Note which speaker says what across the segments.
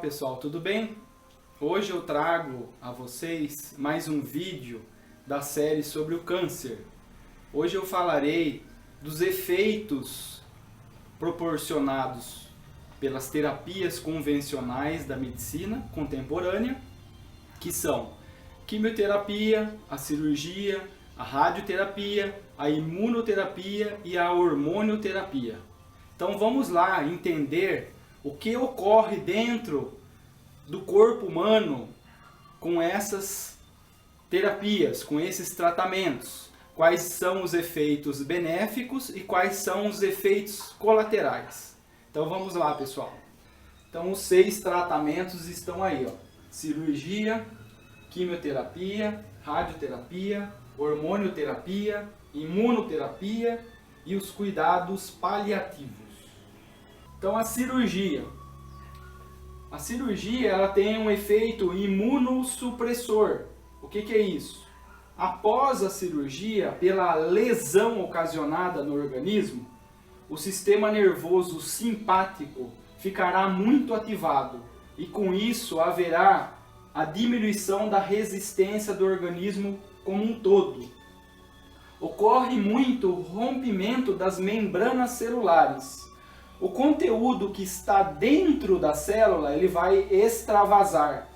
Speaker 1: pessoal, tudo bem? Hoje eu trago a vocês mais um vídeo da série sobre o câncer. Hoje eu falarei dos efeitos proporcionados pelas terapias convencionais da medicina contemporânea, que são quimioterapia, a cirurgia, a radioterapia, a imunoterapia e a hormonioterapia. Então vamos lá entender o que ocorre dentro do corpo humano com essas terapias, com esses tratamentos. Quais são os efeitos benéficos e quais são os efeitos colaterais. Então vamos lá, pessoal. Então os 6 tratamentos estão aí, ó. Cirurgia, quimioterapia, radioterapia, hormonioterapia, imunoterapia e os cuidados paliativos. Então a cirurgia ela tem um efeito imunossupressor. O que é isso? Após a cirurgia, pela lesão ocasionada no organismo, o sistema nervoso simpático ficará muito ativado e com isso haverá a diminuição da resistência do organismo como um todo. Ocorre muito rompimento das membranas celulares. O conteúdo que está dentro da célula, ele vai extravasar.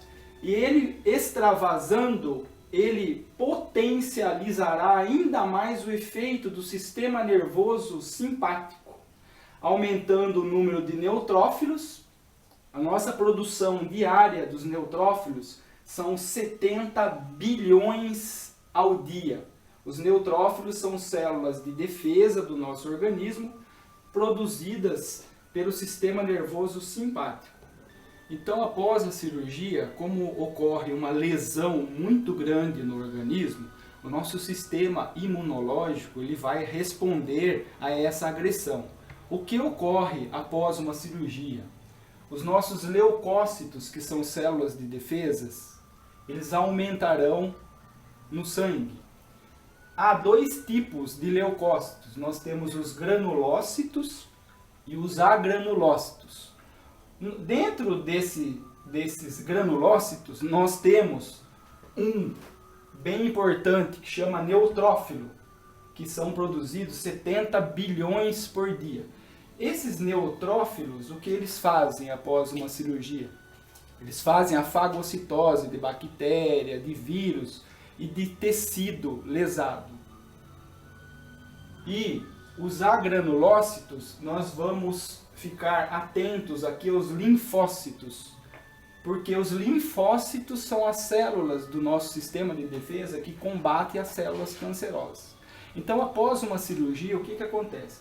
Speaker 1: E ele extravasando, ele potencializará ainda mais o efeito do sistema nervoso simpático, aumentando o número de neutrófilos. A nossa produção diária dos neutrófilos são 70 bilhões ao dia. Os neutrófilos são células de defesa do nosso organismo, produzidas pelo sistema nervoso simpático. Então, após a cirurgia, como ocorre uma lesão muito grande no organismo, o nosso sistema imunológico ele vai responder a essa agressão. O que ocorre após uma cirurgia? Os nossos leucócitos, que são células de defesas, eles aumentarão no sangue. Há 2 tipos de leucócitos. Nós temos os granulócitos e os agranulócitos. Dentro desses granulócitos, nós temos um bem importante que chama neutrófilo, que são produzidos 70 bilhões por dia. Esses neutrófilos, o que eles fazem após uma cirurgia? Eles fazem a fagocitose de bactéria, de vírus e de tecido lesado. E os agranulócitos, nós vamos ficar atentos aqui aos linfócitos, porque os linfócitos são as células do nosso sistema de defesa que combatem as células cancerosas. Então, após uma cirurgia, o que acontece?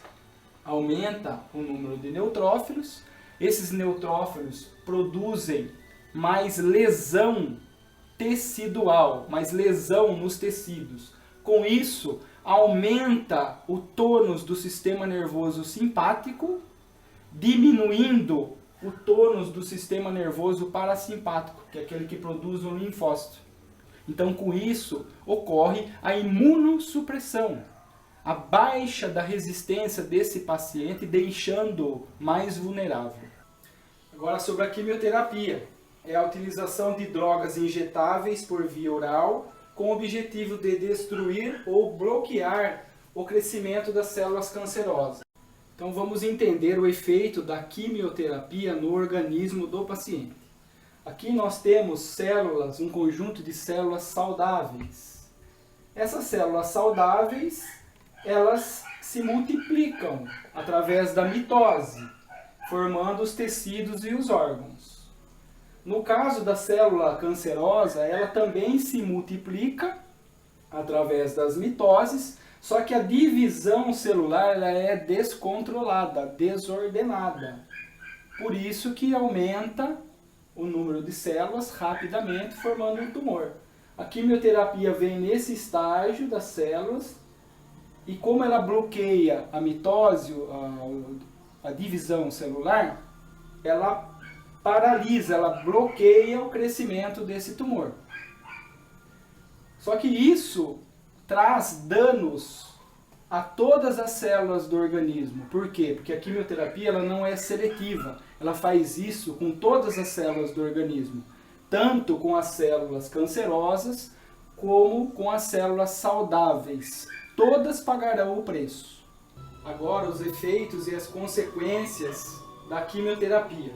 Speaker 1: Aumenta o número de neutrófilos, esses neutrófilos produzem mais lesão tecidual, mais lesão nos tecidos. Com isso, aumenta o tônus do sistema nervoso simpático, diminuindo o tônus do sistema nervoso parasimpático, que é aquele que produz o linfócito. Então, com isso, ocorre a imunossupressão, a baixa da resistência desse paciente, deixando-o mais vulnerável. Agora, sobre a quimioterapia. É a utilização de drogas injetáveis por via oral com o objetivo de destruir ou bloquear o crescimento das células cancerosas. Então vamos entender o efeito da quimioterapia no organismo do paciente. Aqui nós temos células, um conjunto de células saudáveis. Essas células saudáveis, elas se multiplicam através da mitose, formando os tecidos e os órgãos. No caso da célula cancerosa, ela também se multiplica através das mitoses, só que a divisão celular ela é descontrolada, desordenada. Por isso que aumenta o número de células rapidamente, formando um tumor. A quimioterapia vem nesse estágio das células e como ela bloqueia a mitose, a divisão celular, ela paralisa, ela bloqueia o crescimento desse tumor. Só que isso traz danos a todas as células do organismo. Por quê? Porque a quimioterapia ela não é seletiva. Ela faz isso com todas as células do organismo, tanto com as células cancerosas como com as células saudáveis. Todas pagarão o preço. Agora, os efeitos e as consequências da quimioterapia.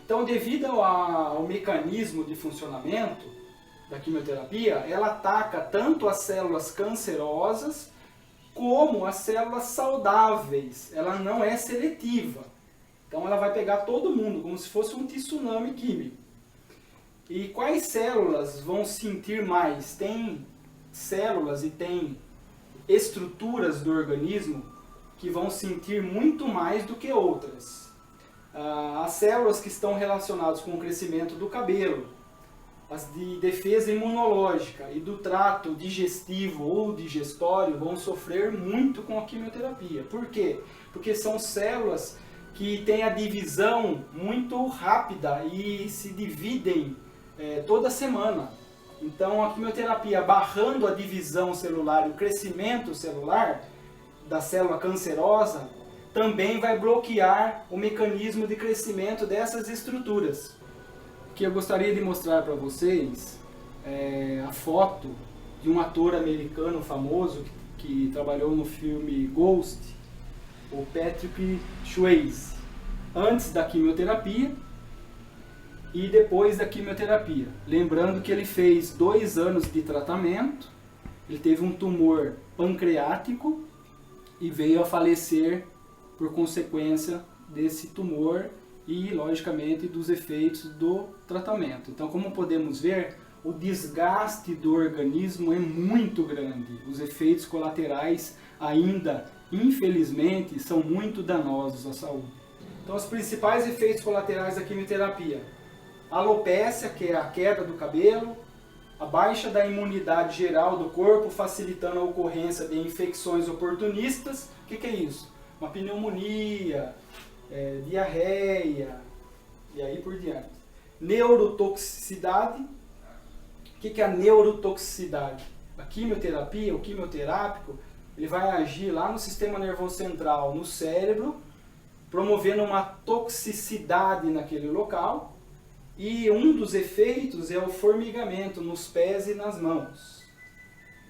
Speaker 1: Então, devido ao mecanismo de funcionamento da quimioterapia, ela ataca tanto as células cancerosas como as células saudáveis. Ela não é seletiva. Então, ela vai pegar todo mundo, como se fosse um tsunami químico. E quais células vão sentir mais? Tem células e tem estruturas do organismo que vão sentir muito mais do que outras. As células que estão relacionadas com o crescimento do cabelo, as de defesa imunológica e do trato digestivo ou digestório vão sofrer muito com a quimioterapia. Por quê? Porque são células que têm a divisão muito rápida e se dividem toda semana. Então a quimioterapia, barrando a divisão celular e o crescimento celular da célula cancerosa, também vai bloquear o mecanismo de crescimento dessas estruturas. Que eu gostaria de mostrar para vocês a foto de um ator americano famoso que trabalhou no filme Ghost, o Patrick Swayze, antes da quimioterapia e depois da quimioterapia. Lembrando que ele fez 2 anos de tratamento, ele teve um tumor pancreático e veio a falecer por consequência desse tumor e, logicamente, dos efeitos do tratamento. Então, como podemos ver, o desgaste do organismo é muito grande. Os efeitos colaterais ainda, infelizmente, são muito danosos à saúde. Então, os principais efeitos colaterais da quimioterapia: alopécia, que é a queda do cabelo, a baixa da imunidade geral do corpo, facilitando a ocorrência de infecções oportunistas. O que é isso? Uma pneumonia, diarreia e aí por diante. Neurotoxicidade. O que é a neurotoxicidade? A quimioterapia, o quimioterápico, ele vai agir lá no sistema nervoso central, no cérebro, promovendo uma toxicidade naquele local. E um dos efeitos é o formigamento nos pés e nas mãos.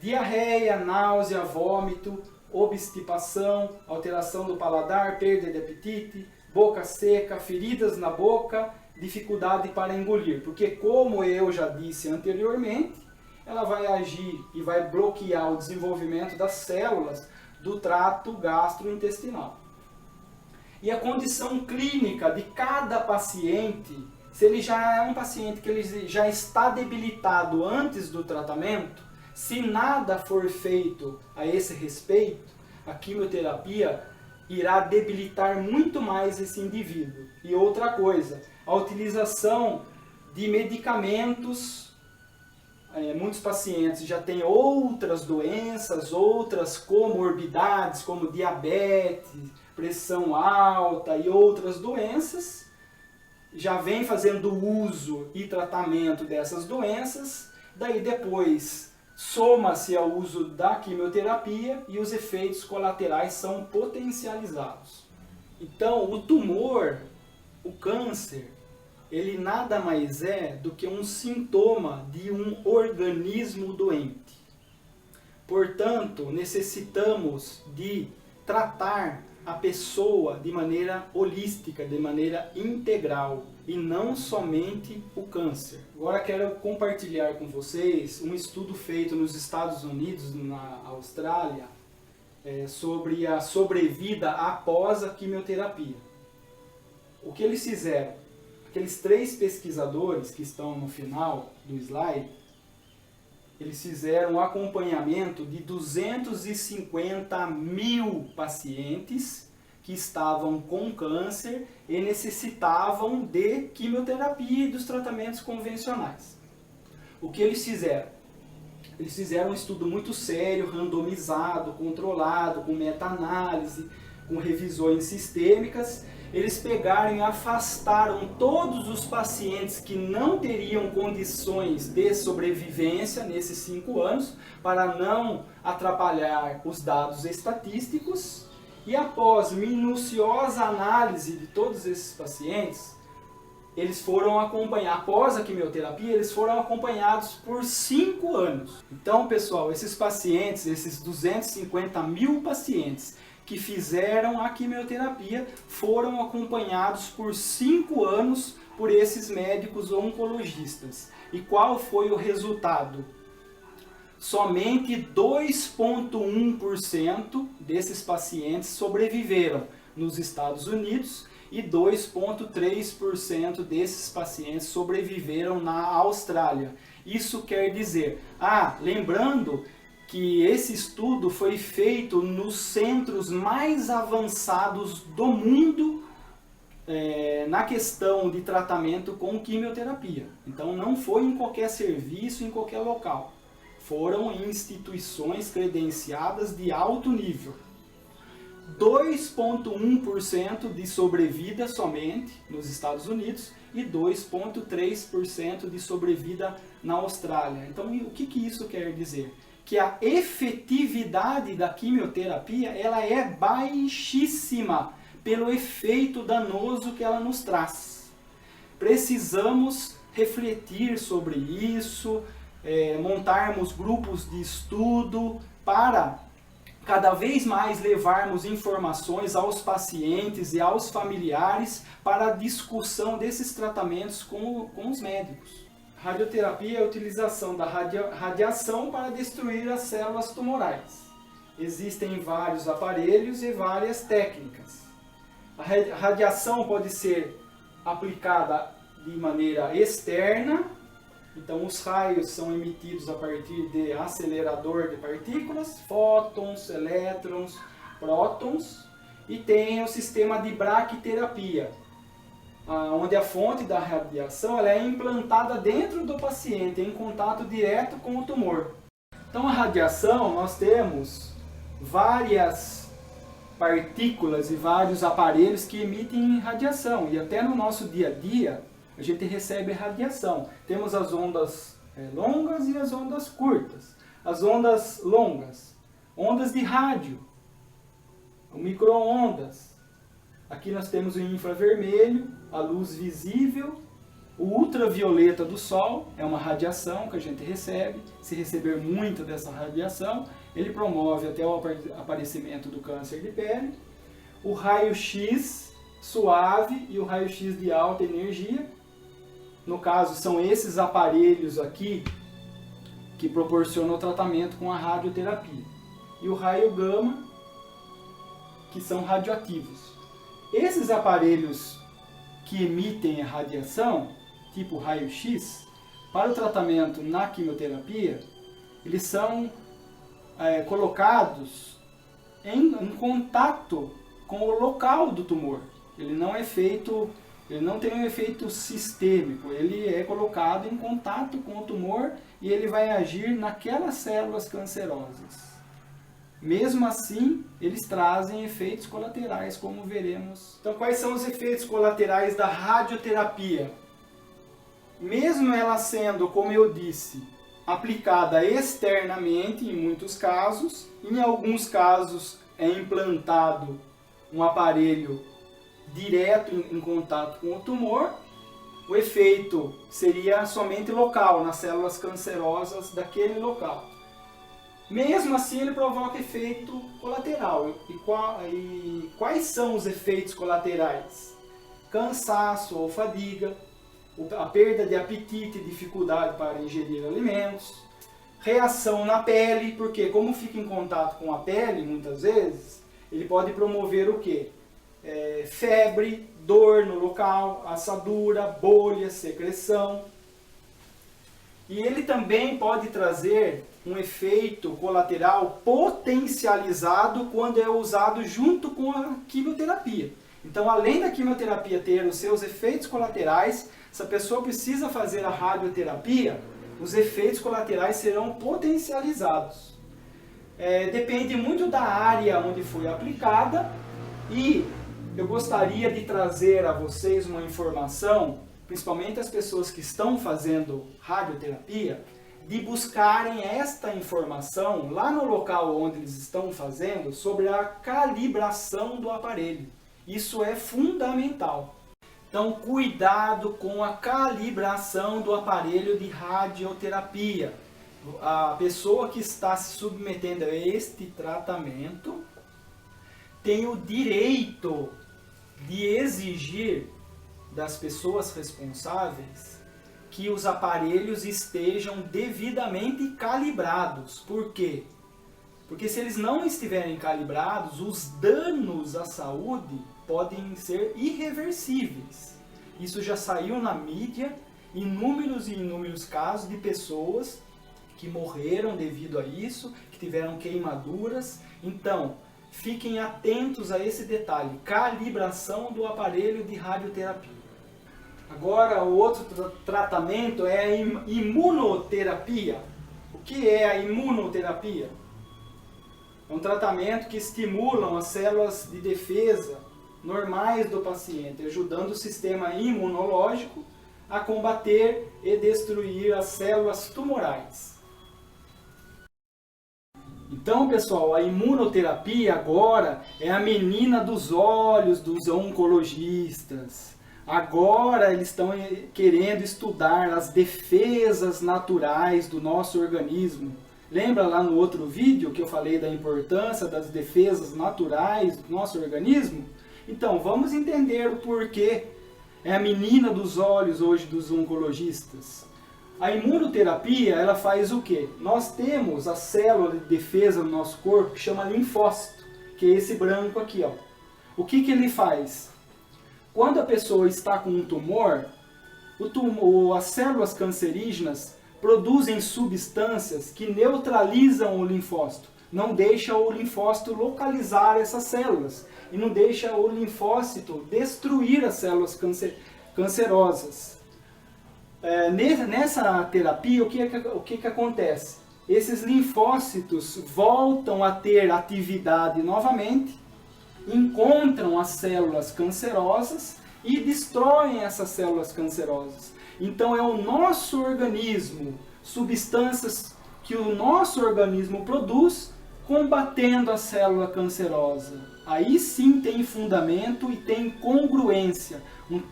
Speaker 1: Diarreia, náusea, vômito, obstipação, alteração do paladar, perda de apetite, boca seca, feridas na boca, dificuldade para engolir. Porque, como eu já disse anteriormente, ela vai agir e vai bloquear o desenvolvimento das células do trato gastrointestinal. E a condição clínica de cada paciente, se ele já é um paciente que ele já está debilitado antes do tratamento, se nada for feito a esse respeito, a quimioterapia irá debilitar muito mais esse indivíduo. E outra coisa, a utilização de medicamentos, muitos pacientes já têm outras doenças, outras comorbidades, como diabetes, pressão alta e outras doenças, já vem fazendo uso e tratamento dessas doenças, daí depois soma-se ao uso da quimioterapia e os efeitos colaterais são potencializados. Então, o tumor, o câncer, ele nada mais é do que um sintoma de um organismo doente. Portanto, necessitamos de tratar a pessoa de maneira holística, de maneira integral, e não somente o câncer. Agora quero compartilhar com vocês um estudo feito nos Estados Unidos, na Austrália, sobre a sobrevida após a quimioterapia. O que eles fizeram? Aqueles 3 pesquisadores que estão no final do slide, eles fizeram um acompanhamento de 250 mil pacientes que estavam com câncer e necessitavam de quimioterapia e dos tratamentos convencionais. O que eles fizeram? Eles fizeram um estudo muito sério, randomizado, controlado, com meta-análise, com revisões sistêmicas, eles pegaram e afastaram todos os pacientes que não teriam condições de sobrevivência nesses 5 anos, para não atrapalhar os dados estatísticos, e após minuciosa análise de todos esses pacientes, eles foram acompanhados, após a quimioterapia, eles foram acompanhados por 5 anos. Então, pessoal, esses pacientes, esses 250 mil pacientes que fizeram a quimioterapia, foram acompanhados por 5 anos por esses médicos oncologistas. E qual foi o resultado? Somente 2,1% desses pacientes sobreviveram nos Estados Unidos e 2,3% desses pacientes sobreviveram na Austrália. Isso quer dizer, lembrando que esse estudo foi feito nos centros mais avançados do mundo na questão de tratamento com quimioterapia. Então não foi em qualquer serviço, em qualquer local. Foram instituições credenciadas de alto nível. 2,1% de sobrevida somente nos Estados Unidos e 2,3% de sobrevida na Austrália. Então, o que isso quer dizer? Que a efetividade da quimioterapia ela é baixíssima pelo efeito danoso que ela nos traz. Precisamos refletir sobre isso, montarmos grupos de estudo para cada vez mais levarmos informações aos pacientes e aos familiares para a discussão desses tratamentos com os médicos. Radioterapia é a utilização da radiação para destruir as células tumorais. Existem vários aparelhos e várias técnicas. A radiação pode ser aplicada de maneira externa. Então, os raios são emitidos a partir de acelerador de partículas, fótons, elétrons, prótons, e tem o sistema de braquiterapia, onde a fonte da radiação ela é implantada dentro do paciente, em contato direto com o tumor. Então, a radiação, nós temos várias partículas e vários aparelhos que emitem radiação, e até no nosso dia a dia, a gente recebe radiação. Temos as ondas longas e as ondas curtas. As ondas longas, ondas de rádio, o micro-ondas. Aqui nós temos o infravermelho, a luz visível, o ultravioleta do sol, é uma radiação que a gente recebe. Se receber muito dessa radiação, ele promove até o aparecimento do câncer de pele. O raio-x suave e o raio-x de alta energia. No caso, são esses aparelhos aqui que proporcionam o tratamento com a radioterapia. E o raio gama, que são radioativos. Esses aparelhos que emitem a radiação, tipo raio-x, para o tratamento na quimioterapia, eles são colocados em contato com o local do tumor. Ele não tem um efeito sistêmico, ele é colocado em contato com o tumor e ele vai agir naquelas células cancerosas. Mesmo assim, eles trazem efeitos colaterais, como veremos. Então, quais são os efeitos colaterais da radioterapia? Mesmo ela sendo, como eu disse, aplicada externamente em muitos casos, em alguns casos é implantado um aparelho direto em contato com o tumor, o efeito seria somente local, nas células cancerosas daquele local. Mesmo assim, ele provoca efeito colateral. E quais são os efeitos colaterais? Cansaço ou fadiga, a perda de apetite e dificuldade para ingerir alimentos, reação na pele, porque como fica em contato com a pele, muitas vezes, ele pode promover o quê? Febre, dor no local, assadura, bolha, secreção. E ele também pode trazer um efeito colateral potencializado quando é usado junto com a quimioterapia. Então, além da quimioterapia ter os seus efeitos colaterais, se a pessoa precisa fazer a radioterapia, os efeitos colaterais serão potencializados. Depende muito da área onde foi aplicada e eu gostaria de trazer a vocês uma informação, principalmente as pessoas que estão fazendo radioterapia, de buscarem esta informação lá no local onde eles estão fazendo sobre a calibração do aparelho. Isso é fundamental. Então, cuidado com a calibração do aparelho de radioterapia. A pessoa que está se submetendo a este tratamento tem o direito de exigir das pessoas responsáveis que os aparelhos estejam devidamente calibrados. Por quê? Porque se eles não estiverem calibrados, os danos à saúde podem ser irreversíveis. Isso já saiu na mídia, inúmeros e inúmeros casos de pessoas que morreram devido a isso, que tiveram queimaduras. Então, fiquem atentos a esse detalhe, calibração do aparelho de radioterapia. Agora, o outro tratamento é a imunoterapia. O que é a imunoterapia? É um tratamento que estimula as células de defesa normais do paciente, ajudando o sistema imunológico a combater e destruir as células tumorais. Então, pessoal, a imunoterapia agora é a menina dos olhos dos oncologistas. Agora eles estão querendo estudar as defesas naturais do nosso organismo. Lembra lá no outro vídeo que eu falei da importância das defesas naturais do nosso organismo? Então, vamos entender o porquê é a menina dos olhos hoje dos oncologistas. A imunoterapia, ela faz o quê? Nós temos a célula de defesa no nosso corpo que chama linfócito, que é esse branco aqui, ó. O que ele faz? Quando a pessoa está com um tumor, as células cancerígenas produzem substâncias que neutralizam o linfócito, não deixa o linfócito localizar essas células e não deixa o linfócito destruir as células cancerosas. Nessa terapia, o que acontece? Esses linfócitos voltam a ter atividade novamente, encontram as células cancerosas e destroem essas células cancerosas. Então é o nosso organismo, substâncias que o nosso organismo produz, combatendo a célula cancerosa. Aí sim tem fundamento e tem congruência,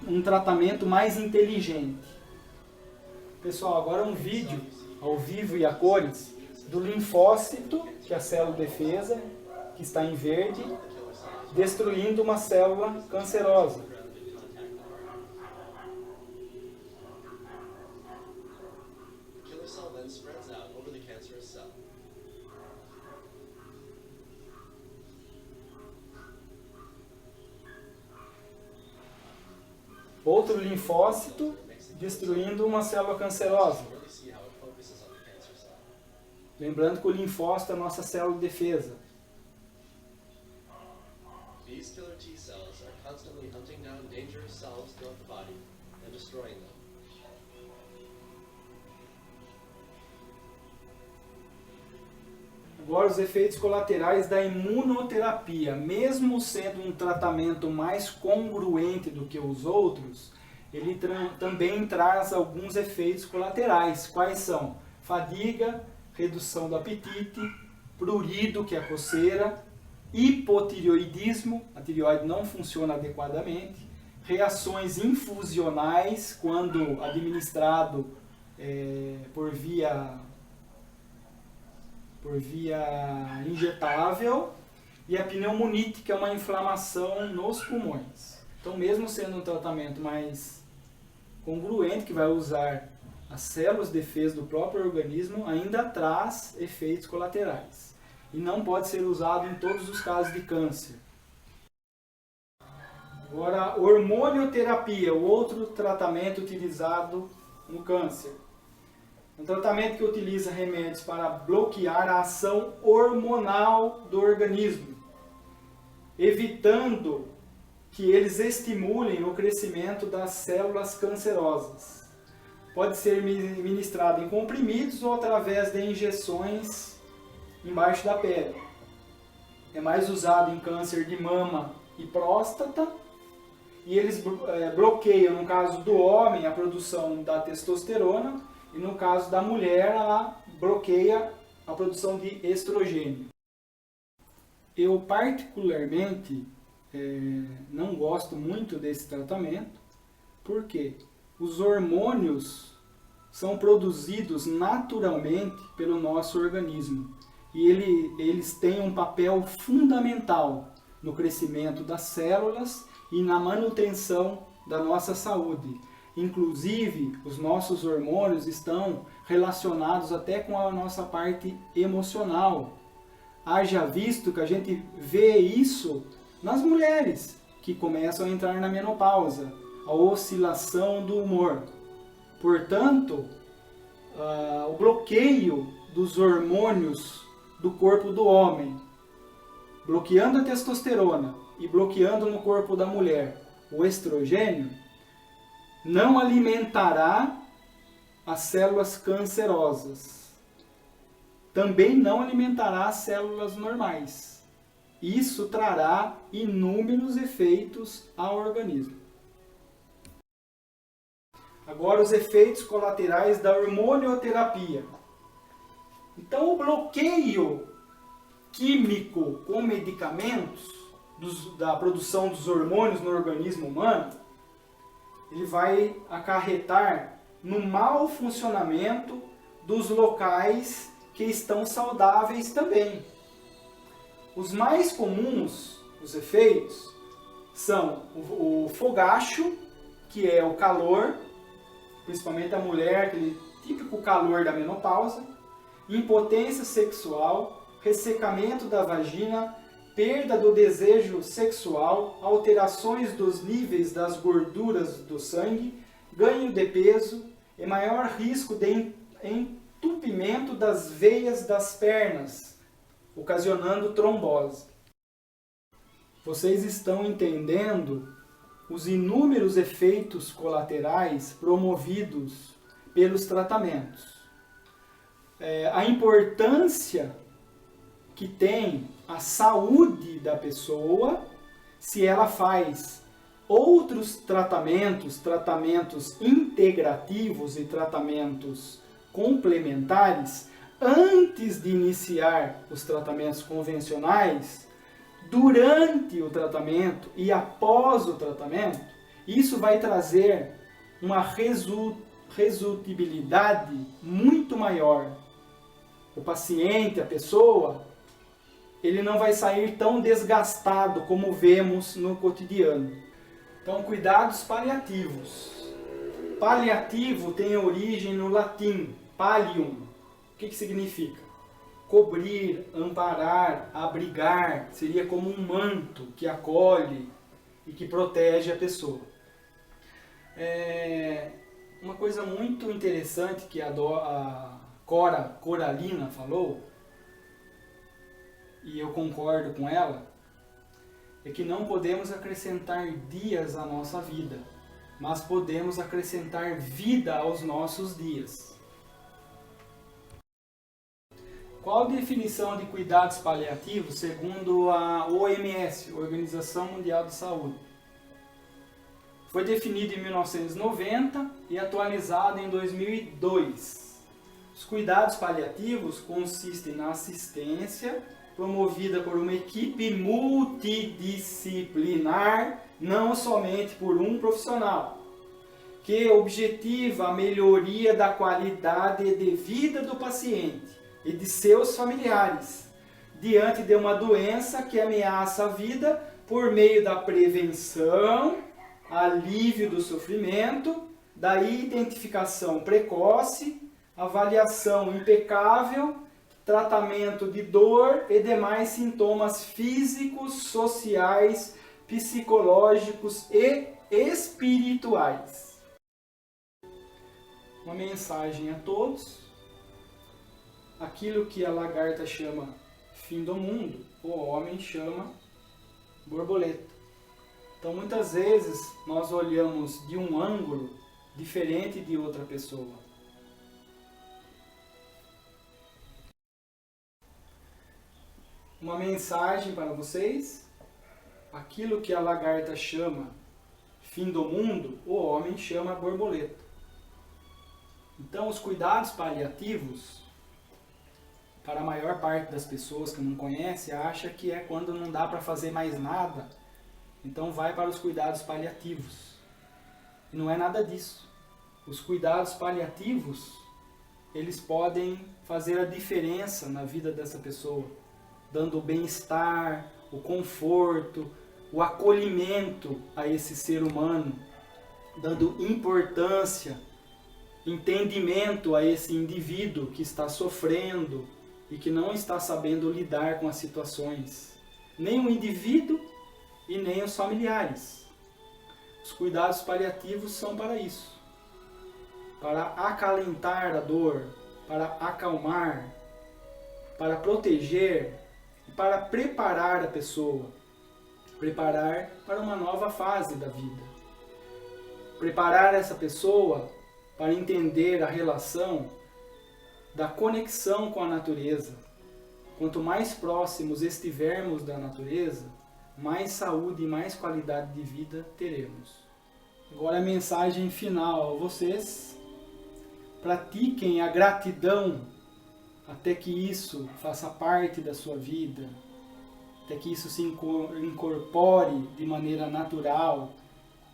Speaker 1: um tratamento mais inteligente. Pessoal, agora um vídeo ao vivo e a cores do linfócito, que é a célula de defesa, que está em verde, destruindo uma célula cancerosa. Outro linfócito destruindo uma célula cancerosa. Lembrando que o linfócito é a nossa célula de defesa.
Speaker 2: These killer T cells are constantly hunting down dangerous cells throughout the body and destroying them.
Speaker 1: Agora, os efeitos colaterais da imunoterapia. Mesmo sendo um tratamento mais congruente do que os outros, ele também traz alguns efeitos colaterais. Quais são? Fadiga, redução do apetite, prurido, que é a coceira, hipotireoidismo, a tireoide não funciona adequadamente, reações infusionais, quando administrado por via injetável, e a pneumonite, que é uma inflamação nos pulmões. Então, mesmo sendo um tratamento mais congruente, que vai usar as células de defesa do próprio organismo, ainda traz efeitos colaterais. E não pode ser usado em todos os casos de câncer. Agora, hormonioterapia, o outro tratamento utilizado no câncer. Um tratamento que utiliza remédios para bloquear a ação hormonal do organismo, evitando que eles estimulem o crescimento das células cancerosas. Pode ser ministrado em comprimidos ou através de injeções embaixo da pele. É mais usado em câncer de mama e próstata, e eles bloqueiam, no caso do homem, a produção da testosterona, e no caso da mulher, ela bloqueia a produção de estrogênio. Eu particularmente não gosto muito desse tratamento, porque os hormônios são produzidos naturalmente pelo nosso organismo e eles têm um papel fundamental no crescimento das células e na manutenção da nossa saúde. Inclusive, os nossos hormônios estão relacionados até com a nossa parte emocional. Haja visto que a gente vê isso nas mulheres que começam a entrar na menopausa, a oscilação do humor. Portanto, o bloqueio dos hormônios do corpo do homem, bloqueando a testosterona e bloqueando no corpo da mulher o estrogênio, não alimentará as células cancerosas. Também não alimentará as células normais. Isso trará inúmeros efeitos ao organismo. Agora, os efeitos colaterais da hormonioterapia. Então, o bloqueio químico com medicamentos da produção dos hormônios no organismo humano, ele vai acarretar no mau funcionamento dos locais que estão saudáveis também. Os mais comuns, os efeitos, são o fogacho, que é o calor, principalmente a mulher, aquele típico calor da menopausa, impotência sexual, ressecamento da vagina, perda do desejo sexual, alterações dos níveis das gorduras do sangue, ganho de peso e maior risco de entupimento das veias das pernas, ocasionando trombose. Vocês estão entendendo os inúmeros efeitos colaterais promovidos pelos tratamentos. A importância que tem a saúde da pessoa se ela faz outros tratamentos integrativos e tratamentos complementares antes de iniciar os tratamentos convencionais, durante o tratamento e após o tratamento. Isso vai trazer uma resultabilidade muito maior. O paciente, a pessoa, ele não vai sair tão desgastado como vemos no cotidiano. Então, cuidados paliativos. Paliativo tem origem no latim, pallium. O que significa? Cobrir, amparar, abrigar. Seria como um manto que acolhe e que protege a pessoa. Uma coisa muito interessante que a Coralina falou, e eu concordo com ela, é que não podemos acrescentar dias à nossa vida, mas podemos acrescentar vida aos nossos dias. Qual a definição de cuidados paliativos segundo a OMS, Organização Mundial de Saúde? Foi definido em 1990 e atualizado em 2002. Os cuidados paliativos consistem na assistência promovida por uma equipe multidisciplinar, não somente por um profissional, que objetiva a melhoria da qualidade de vida do paciente e de seus familiares, diante de uma doença que ameaça a vida por meio da prevenção, alívio do sofrimento, da identificação precoce, avaliação impecável, tratamento de dor e demais sintomas físicos, sociais, psicológicos e espirituais. Uma mensagem a todos. Aquilo que a lagarta chama fim do mundo, o homem chama borboleta. Então, muitas vezes, nós olhamos de um ângulo diferente de outra pessoa. Uma mensagem para vocês. aquilo que a lagarta chama fim do mundo, o homem chama borboleta. Então, os cuidados paliativos, para a maior parte das pessoas que não conhece, acha que é quando não dá para fazer mais nada, então vai para os cuidados paliativos. E não é nada disso. Os cuidados paliativos, eles podem fazer a diferença na vida dessa pessoa, dando o bem-estar, o conforto, o acolhimento a esse ser humano, dando importância, entendimento a esse indivíduo que está sofrendo e que não está sabendo lidar com as situações. Nem o indivíduo e nem os familiares. Os cuidados paliativos são para isso. Para acalentar a dor, para acalmar, para proteger e para preparar a pessoa. Preparar para uma nova fase da vida. Preparar essa pessoa para entender a relação da conexão com a natureza. Quanto mais próximos estivermos da natureza, mais saúde e mais qualidade de vida teremos. Agora a mensagem final a vocês. Pratiquem a gratidão até que isso faça parte da sua vida, até que isso se incorpore de maneira natural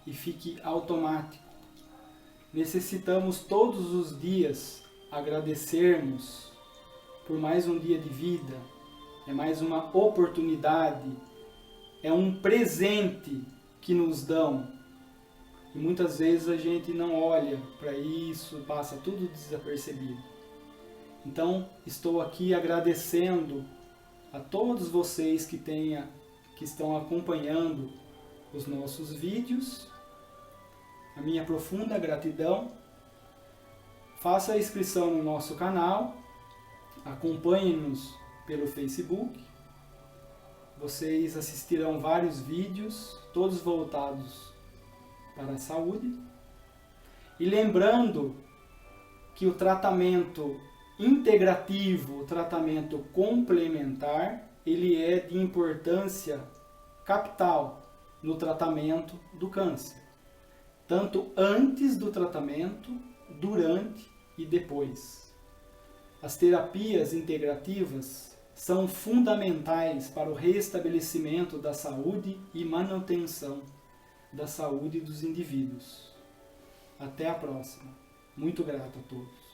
Speaker 1: e fique automático. Necessitamos todos os dias agradecermos por mais um dia de vida, é mais uma oportunidade, é um presente que nos dão. E muitas vezes a gente não olha para isso, passa tudo desapercebido. Então, estou aqui agradecendo a todos vocês que estão acompanhando os nossos vídeos, a minha profunda gratidão. Faça a inscrição no nosso canal, acompanhe-nos pelo Facebook. Vocês assistirão vários vídeos, todos voltados para a saúde. E lembrando que o tratamento integrativo, o tratamento complementar, ele é de importância capital no tratamento do câncer. Tanto antes do tratamento, durante e depois. As terapias integrativas são fundamentais para o restabelecimento da saúde e manutenção da saúde dos indivíduos. Até a próxima. Muito grato a todos.